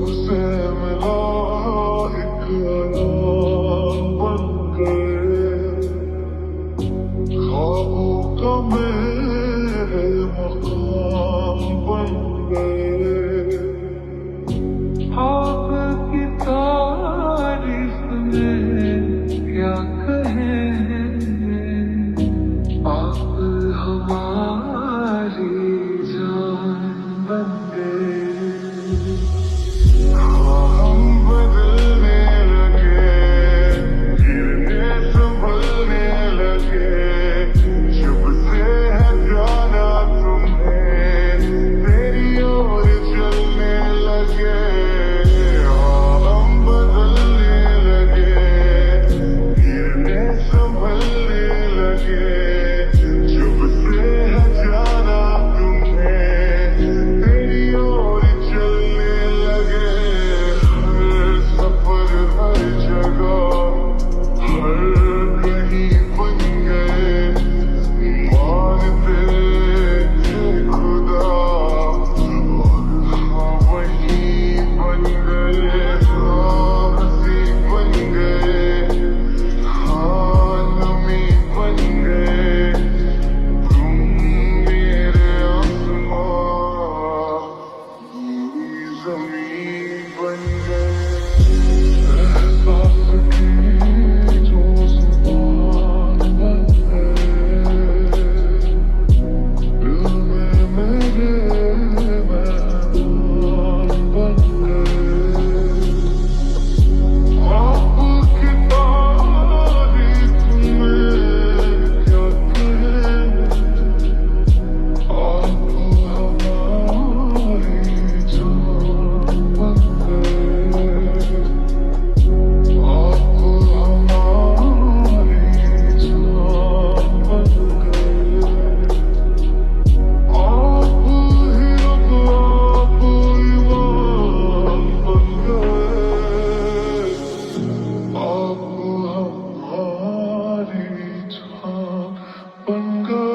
से मिला एक ख्याल बन गए, ख्वाबों का मेरे मकाम बन गए। आपकी तारीफ में क्या कहें, आप हमारी जान बन गए। हम बदलने लगे, गिरने संभलने लगे, जब से है जाना तुम्हें तेरी ओर चलने लगे। हम बदलने लगे, गिरने संभलने लगे, जब से है जाना तुम्हें तेरी ओर चलने लगे। हर सफर हर जगह हर कहीं बन गए, मानते थे खुदा और हाँ वही बन गए। हाँ हंसी बन गए, हाँ नमी बन गए, तुम मेरे आसमां मेरी ज़मीन बन गए। एहसास की जो ज़ुबान बन गए, दिल में मेरे मेहमान बन गए। आपकी तारीफ में क्या कहें, आप हमारी जान बन गए। आप हमारी जान बन गए। आप ही अब आप ईमान बन गए। आप हमारी जान बन गए।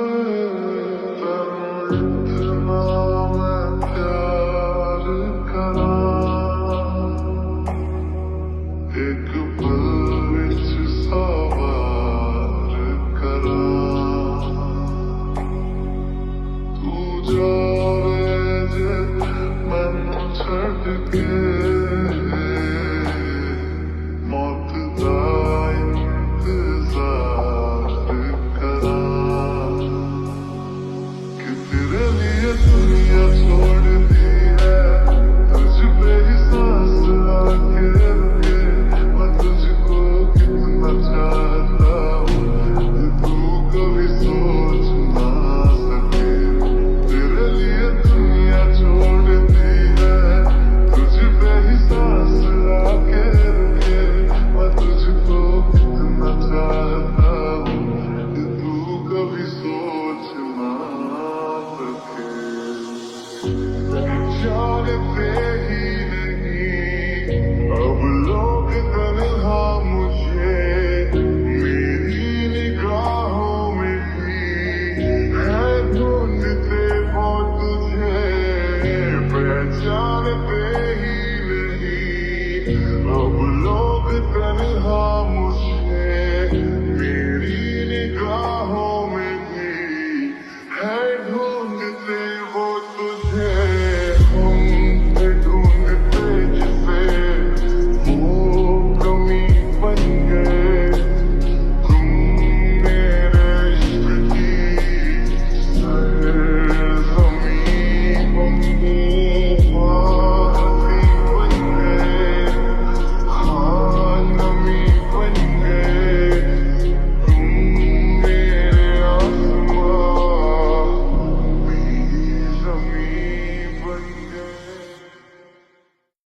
इतना मैं प्यार करा, एक पल विच सवार करा। तू जावे जे मैनू छड्ड के, मौत दा इंतजार करा। कि तेरे लिए दुनिया छोड़ दी है, तुझ पे ही सांस आके रुके। मैं तुझको कितना चाहता हूँ, ये तू कभी सोच ना सके। तेरे लिए दुनिया छोड़ दी है, तुझ पे ही सांस आके रुके। मैं तुझको कितना चाहता हूँ, ये तू कभी सोच ना सके। जानते ही नहीं अब लोग तन्हा मुझे, मेरी निगाहों में भी है ढूंढते वो तुझे। पहचानते ही नहीं अब